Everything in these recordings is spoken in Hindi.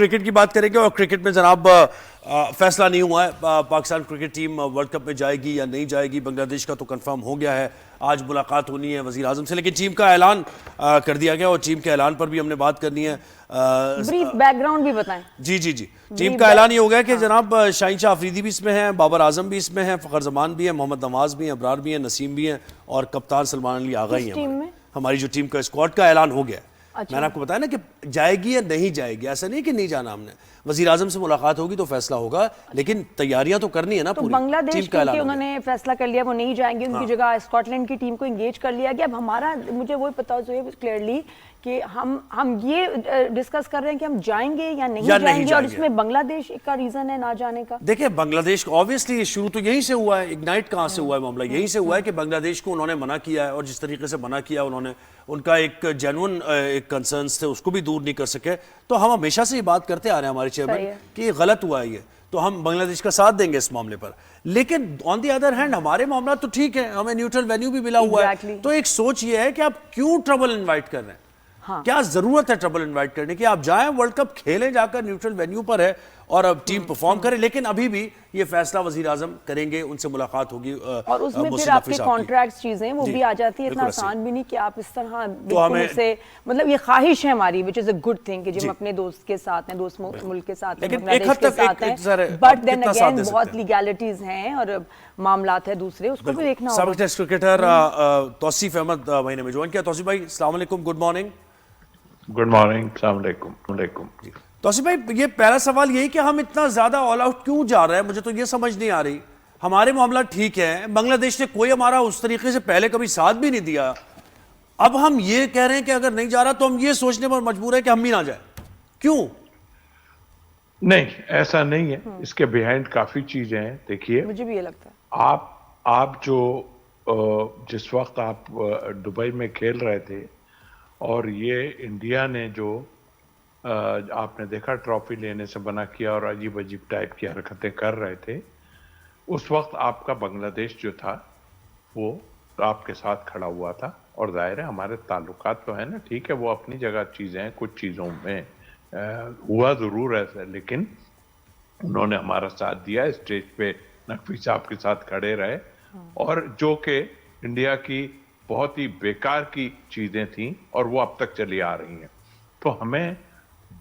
क्रिकेट की बात करेंगे और क्रिकेट में जनाब फैसला नहीं हुआ है Pakistan cricket team world cup में जाएगी या नहीं जाएगी। बांग्लादेश का तो कंफर्म हो गया है, आज मुलाकात होनी है वजीर आजम से, लेकिन टीम का ऐलान कर दिया गया और टीम के ऐलान पर भी हमने बात करनी है। ब्रीफ बैकग्राउंड भी बताएं। जी टीम का ऐलान ये हो गया कि जनाब शाहीन शाह अफरीदी भी इसमें है, बाबर आजम भी इसमें है, फ़खर जमान भी है, मोहम्मद नवाज भी है, अबरार भी है, नसीम भी है और कप्तान सलमान अली आगा ही है। हमारी जो टीम का स्क्वाड का ऐलान हो गया। अच्छा। मैंने आपको बताया ना कि जाएगी या नहीं जाएगी, ऐसा नहीं कि नहीं जाना हमने। वजीर आजम से मुलाकात होगी तो फैसला होगा, लेकिन तैयारियां तो करनी है ना पूरी। बांग्लादेश क्योंकि उन्होंने फैसला कर लिया वो नहीं जाएंगे, उनकी जगह स्कॉटलैंड की टीम को एंगेज कर लिया गया। अब हमारा मुझे वही पता चाहिए क्लियरली कि हम ये डिस्कस कर रहे हैं कि हम जाएंगे या नहीं जाएंगे और इसमें बांग्लादेश का रीजन है ना जाने का। देखिए बांग्लादेश ऑब्वियसली शुरू तो यहीं से हुआ है, इग्नाइट कहां से हुआ है मामला, यहीं से हुआ है कि बांग्लादेश को उन्होंने मना किया है और जिस तरीके से मना किया उन्होंने, उनका एक जेन्युइन एक कंसर्न्स थे उसको भी दूर नहीं कर सके। तो हम हमेशा से ये बात करते आ रहे हैं हमारे चेयरमैन कि ये गलत हुआ है ये, तो हम बांग्लादेश का साथ देंगे इस मामले पर। लेकिन ऑन दी अदर हैंड हमारे मामला तो ठीक है, हमें न्यूट्रल वेन्यू भी मिला हुआ है। तो एक सोच ये है कि आप क्यों ट्रबल इन्वाइट कर रहे हैं। हाँ। क्या जरूरत है ट्रबल इनवाइट करने की? आप जाएं, वर्ल्ड कप खेलें जाकर, न्यूट्रल वेन्यू पर है और अब टीम परफॉर्म करे। लेकिन अभी भी ये फैसला वजीर आजम करेंगे, उनसे मुलाकात होगी और उसमें फिर आपके कॉन्ट्रैक्ट्स चीजें वो भी आ जाती है। इतना आसान भी नहीं कि आप इस तरह तो हमें से, मतलब ये ख्वाहिश है हमारी, which is a good thing कि जब अपने दोस्त के साथ हैं, दोस्त मुल्क के साथ हैं, बांग्लादेश के साथ हैं, बट देन अगेन बहुत लीगैलिटीज हैं और मामलात है दूसरे, उसको भी देखना होगा। साबिक टेस्ट क्रिकेटर तौसीफ अहमद महीने में ज्वाइन किया। तौसीफ भाई अस्सलाम वालेकुम, गुड मॉर्निंग। गुड मॉर्निंग, अस्सलाम वालेकुम। तौसीफ भाई ये पहला सवाल यही कि हम इतना ज्यादा ऑल आउट क्यों जा रहे हैं, मुझे तो ये समझ नहीं आ रही। हमारे मामला ठीक है, बांग्लादेश ने कोई हमारा उस तरीके से पहले कभी साथ भी नहीं दिया। अब हम ये कह रहे हैं कि अगर नहीं जा रहा तो हम ये सोचने पर मजबूर है कि हम भी ना जाए, क्यों? नहीं, ऐसा नहीं है, इसके बिहाइंड काफी चीजें हैं। देखिए मुझे भी ये लगता है, आप जो जिस वक्त आप दुबई में खेल रहे थे और ये इंडिया ने जो आपने देखा ट्रॉफी लेने से मना किया और अजीब अजीब टाइप की हरकतें कर रहे थे, उस वक्त आपका बांग्लादेश जो था वो आपके साथ खड़ा हुआ था। और जाहिर है हमारे ताल्लुकात तो है ना, ठीक है, वो अपनी जगह चीज़ें हैं, कुछ चीज़ों में हुआ ज़रूर ऐसा, लेकिन उन्होंने हमारा साथ दिया। स्टेज पे नकवी साहब के साथ खड़े रहे और जो कि इंडिया की बहुत ही बेकार की चीजें थी और वो अब तक चली आ रही हैं। तो हमें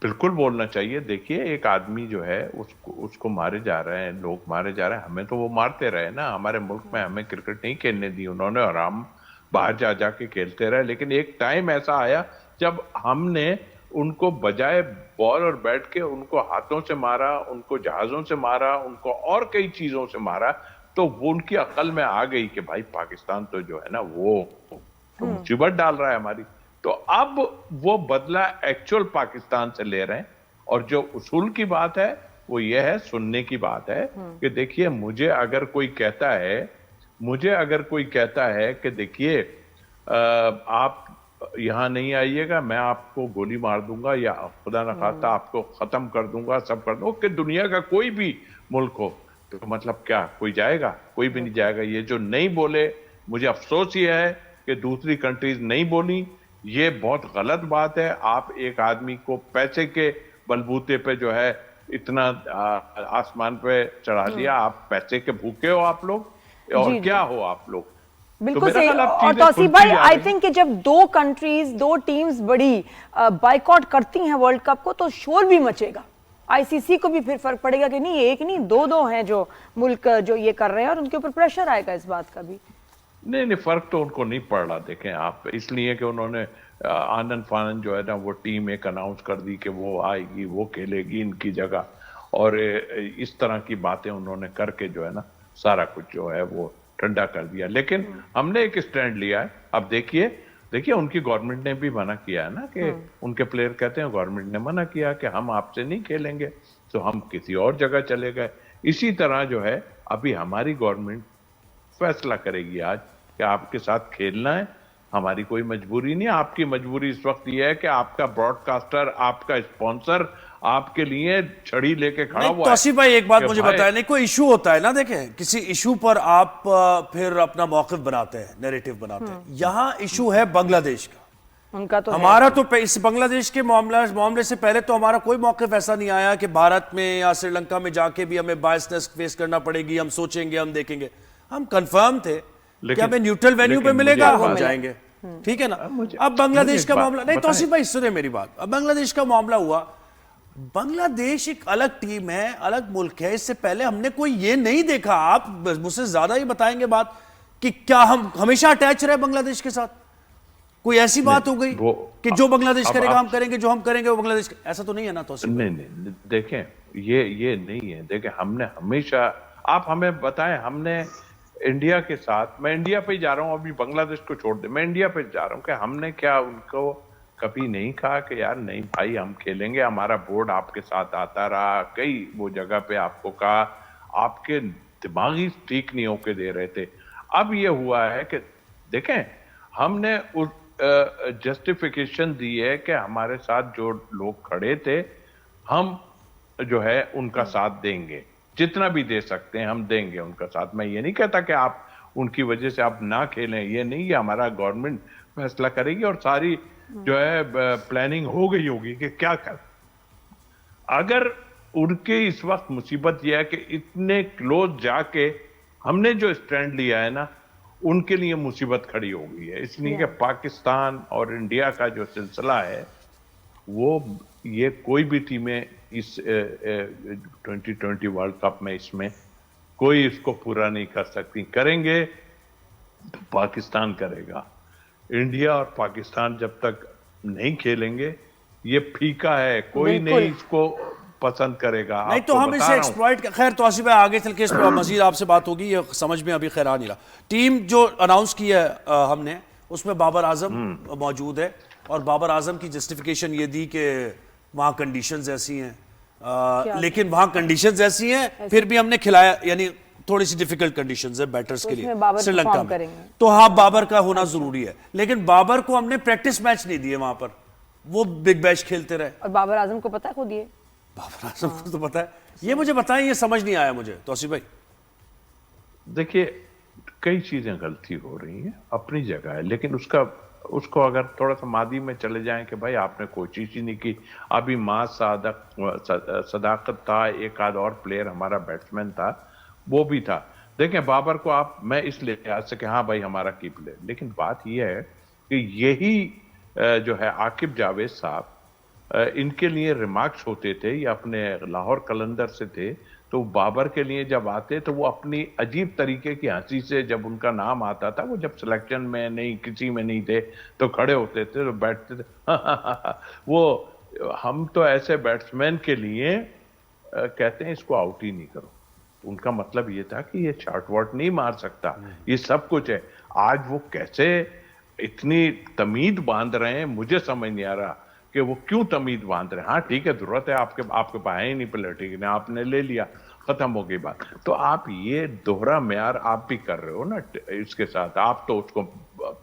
बिल्कुल बोलना चाहिए। देखिए एक आदमी जो है उसको मारे जा रहे हैं, लोग मारे जा रहे हैं, हमें तो वो मारते रहे ना। हमारे मुल्क में हमें क्रिकेट नहीं खेलने दी उन्होंने और हम बाहर जा के खेलते रहे। लेकिन एक टाइम ऐसा आया जब हमने उनको बजाय बॉल और बैट के उनको हाथों से मारा, उनको जहाजों से मारा, उनको और कई चीजों से मारा। तो वो उनकी अकल में आ गई कि भाई पाकिस्तान तो जो है ना वो मुसीबत डाल रहा है हमारी। तो अब वो बदला एक्चुअल पाकिस्तान से ले रहे हैं। और जो उसूल की बात है वो ये है, सुनने की बात है कि देखिए मुझे अगर कोई कहता है कि देखिए आप यहां नहीं आइएगा, मैं आपको गोली मार दूंगा या खुदा न खास्ता आपको खत्म कर दूंगा, सब कर दूंगा, कि दुनिया का कोई भी मुल्क हो, तो मतलब क्या कोई जाएगा? कोई भी नहीं जाएगा। ये जो नहीं बोले, मुझे अफसोस ये है कि दूसरी कंट्रीज नहीं बोली, ये बहुत गलत बात है। आप एक आदमी को पैसे के बलबूते पे जो है इतना आसमान पे चढ़ा दिया। आप पैसे के भूखे हो आप लोग और क्या हो आप लोग? बिल्कुल सही। और तौसीफ भाई आई थिंक कि जब दो कंट्रीज, दो टीम्स बड़ी बाइकआउट करती हैं वर्ल्ड कप को, तो शोर भी मचेगा। आईसीसी को भी फिर फर्क पड़ेगा कि नहीं एक नहीं दो हैं जो मुल्क जो ये कर रहे हैं और उनके ऊपर प्रेशर आएगा इस बात का भी। नहीं, फर्क तो उनको नहीं पड़ रहा। देखें आप, इसलिए कि उन्होंने आनंद फानंद जो है ना वो टीम एक अनाउंस कर दी कि वो आएगी, वो खेलेगी इनकी जगह, और इस तरह की बातें उन्होंने करके जो है ना सारा कुछ जो है वो ठंडा कर दिया। लेकिन हमने एक स्टैंड लिया है। अब देखिए उनकी गवर्नमेंट ने भी मना किया है ना कि उनके प्लेयर कहते हैं गवर्नमेंट ने मना किया कि हम आपसे नहीं खेलेंगे, तो हम किसी और जगह चले गए। इसी तरह जो है अभी हमारी गवर्नमेंट फैसला करेगी आज कि आपके साथ खेलना है। हमारी कोई मजबूरी नहीं है। आपकी मजबूरी इस वक्त यह है कि आपका ब्रॉडकास्टर, आपका स्पॉन्सर आपके लिए छड़ी लेके खड़ा हुआ है। तौसीफ भाई एक बात मुझे बताया, नहीं कोई इशू होता है ना, देखें किसी इशू पर आप फिर अपना मौक़िफ़ बनाते हैं, नैरेटिव बनाते हैं। यहाँ इशू है बांग्लादेश का, उनका तो हमारा तो इस बांग्लादेश के मामले से पहले तो हमारा कोई मौक़िफ़ ऐसा नहीं आया कि भारत में या श्रीलंका में जाके भी हमें बायसनेस फेस करना पड़ेगी, हम सोचेंगे, हम देखेंगे। हम कंफर्म थे कि हमें न्यूट्रल वेन्यू पे मिलेगा, हम जाएंगे, ठीक है ना। अब बांग्लादेश का मामला नहीं, तौसीफ भाई सुने मेरी बात। अब बांग्लादेश का मामला हुआ, बांग्लादेश एक अलग टीम है, अलग मुल्क है। इससे पहले हमने कोई ये नहीं देखा, आप मुझसे ज्यादा ही बताएंगे बात, कि क्या हम हमेशा अटैच रहे बांग्लादेश के साथ? कोई ऐसी बात हो गई कि जो बांग्लादेश करेगा हम करेंगे, जो हम करेंगे वो बांग्लादेश, ऐसा तो नहीं है ना? तो नहीं, देखें, ये नहीं है। देखें, हमने हमेशा, आप हमें बताएं, हमने इंडिया के साथ, मैं इंडिया पे जा रहा हूं, अभी बांग्लादेश को छोड़ दे, मैं इंडिया पे जा रहा हूं, कि हमने क्या उनको कभी नहीं कहा कि यार नहीं भाई हम खेलेंगे, हमारा बोर्ड आपके साथ आता रहा, कई वो जगह पे आपको कहा, आपके दिमागी ठीक नहीं होके दे रहे थे। अब ये हुआ है कि देखें, हमने उस जस्टिफिकेशन दी है कि हमारे साथ जो लोग खड़े थे, हम जो है उनका साथ देंगे, जितना भी दे सकते हैं हम देंगे उनका साथ। मैं ये नहीं कहता कि आप उनकी वजह से आप ना खेलें, ये नहीं, ये हमारा गवर्नमेंट फैसला करेगी और सारी जो है प्लानिंग हो गई होगी कि क्या कर। अगर उनके इस वक्त मुसीबत यह है कि इतने क्लोज जाके हमने जो स्टैंड लिया है ना, उनके लिए मुसीबत खड़ी हो गई है। इसलिए कि पाकिस्तान और इंडिया का जो सिलसिला है वो, ये कोई भी टीमें इस 2020 वर्ल्ड कप में इसमें कोई इसको पूरा नहीं कर सकती। करेंगे तो पाकिस्तान करेगा। इंडिया और पाकिस्तान जब तक नहीं खेलेंगे, ये फीका है, कोई नहीं इसको पसंद करेगा। नहीं तो हम इसे एक्सप्लॉइट, खैर तो आसिफ भाई आगे चल के इस पर मजीद आपसे बात होगी, ये समझ में अभी खैर आ नहीं रहा। टीम जो अनाउंस की है हमने, उसमें बाबर आजम मौजूद है, और बाबर आजम की जस्टिफिकेशन ये दी कि वहाँ कंडीशंस ऐसी हैं, लेकिन वहाँ कंडीशंस ऐसी हैं फिर भी हमने खिलाया, यानी थोड़ी सी डिफिकल्ट कंडीशंस है बैटर्स के लिए श्रीलंका में, तो हाँ बाबर का होना जरूरी है। लेकिन बाबर को हमने प्रैक्टिस मैच नहीं दिए वहां पर, वो बिग बैश खेलते रहे। और बाबर आजम को पता है खुद, ये बाबर आजम को तो पता है, ये मुझे बताएं, ये समझ नहीं आया मुझे तौसीफ भाई। देखिए, कई चीजें गलती हो रही हैं, अपनी जगह है, लेकिन उसको अगर थोड़ा सा मादी में चले जाएं कि भाई आपने कोशिश ही नहीं की। अभी सदाकत था, एक आध और प्लेयर हमारा बैट्समैन था, वो भी था। देखें, बाबर को आप, मैं इस लिहाज से कि हाँ भाई हमारा की प्लेयर, लेकिन बात यह है कि यही जो है आकिब जावेद साहब, इनके लिए रिमार्क्स होते थे, ये अपने लाहौर कलंदर से थे, तो बाबर के लिए जब आते तो वो अपनी अजीब तरीके की हंसी से, जब उनका नाम आता था, वो जब सिलेक्शन में नहीं, किसी में नहीं थे, तो खड़े होते थे, तो बैठते थे वो हम तो ऐसे बैट्समैन के लिए कहते हैं इसको आउट ही नहीं करो। उनका मतलब ये था कि ये शॉर्ट वॉट नहीं मार सकता, ये सब कुछ है। आज वो कैसे इतनी तमीद बांध रहे हैं, मुझे समझ नहीं आ रहा कि वो क्यों तमीद बांध रहे हैं। हाँ ठीक है, जरूरत है, आपके पास है ही नहीं प्लेयर, ठीक है, आपने ले लिया, खत्म हो गई बात। तो आप ये दोहरा म्यार आप भी कर रहे हो ना इसके साथ। आप तो उसको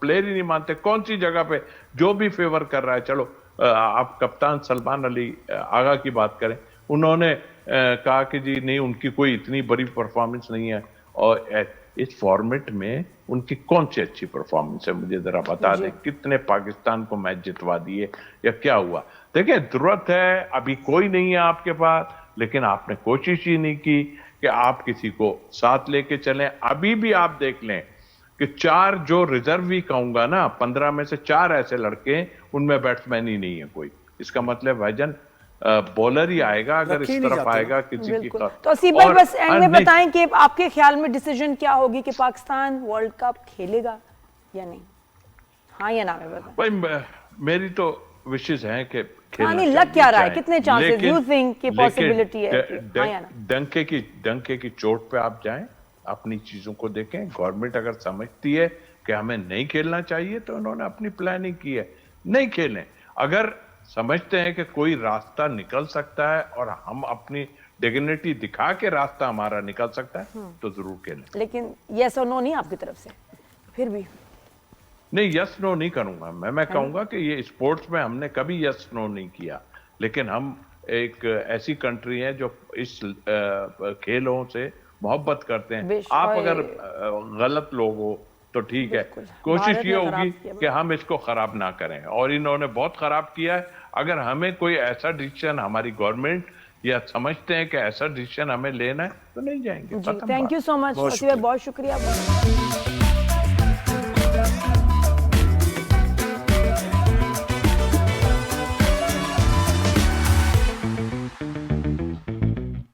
प्लेयर ही नहीं मानते। कौन सी जगह पे जो भी फेवर कर रहा है, चलो आप कप्तान सलमान अली आगा की बात करें, उन्होंने कहा कि जी नहीं, उनकी कोई इतनी बड़ी परफॉर्मेंस नहीं है, और इस फॉर्मेट में उनकी कौन सी अच्छी परफॉर्मेंस है, मुझे जरा बता दें। कितने पाकिस्तान को मैच जितवा दिए या क्या हुआ? देखिए, जरूरत है, अभी कोई नहीं है आपके पास, लेकिन आपने कोशिश ही नहीं की कि आप किसी को साथ लेके चलें। अभी भी आप देख लें कि 4 जो रिजर्व भी कहूंगा ना, 15 में से 4 ऐसे लड़के, उनमें बैट्समैन ही नहीं है कोई। इसका मतलब भाईजान बॉलर ही आएगा अगर इस तरफ आएगा किसी की। तो असीब भाई बस एंड में बताएं कि आपके ख्याल में डिसीजन क्या होगी कि पाकिस्तान वर्ल्ड कप खेलेगा या नहीं? हाँ या ना में बताएं। भाई मेरी तो विशेष है कि हाँ, नहीं लग क्या रहा है, कितने चांसेस यू थिंक की पॉसिबिलिटी है? हाँ या ना? डंके की चोट पे आप जाएं, अपनी चीजों को देखें। गवर्नमेंट अगर समझती है कि हमें नहीं खेलना चाहिए, तो उन्होंने अपनी प्लानिंग की है, नहीं खेलें। अगर समझते हैं कि कोई रास्ता निकल सकता है और हम अपनी डिग्निटी दिखा के रास्ता हमारा निकल सकता है, तो जरूर खेलें। लेकिन यस और नो नहीं आपकी तरफ से? फिर भी नहीं, यस नो नहीं करूंगा मैं कहूंगा कि ये स्पोर्ट्स में हमने कभी यस नो नहीं किया, लेकिन हम एक ऐसी कंट्री है जो इस खेलों से मोहब्बत करते हैं। आप अगर गलत लोग हो तो ठीक है। बिल्कुल। कोशिश भारत ये ने खराब होगी किया। कि हम इसको खराब ना करें, और इन्होंने बहुत खराब किया है। अगर हमें कोई ऐसा डिसीजन, हमारी गवर्नमेंट या समझते हैं कि ऐसा डिसीजन हमें लेना है, तो नहीं जाएंगे। जी, खत्म थैंक बात। यू सो मच, बहुत बहुत शुक्रिया।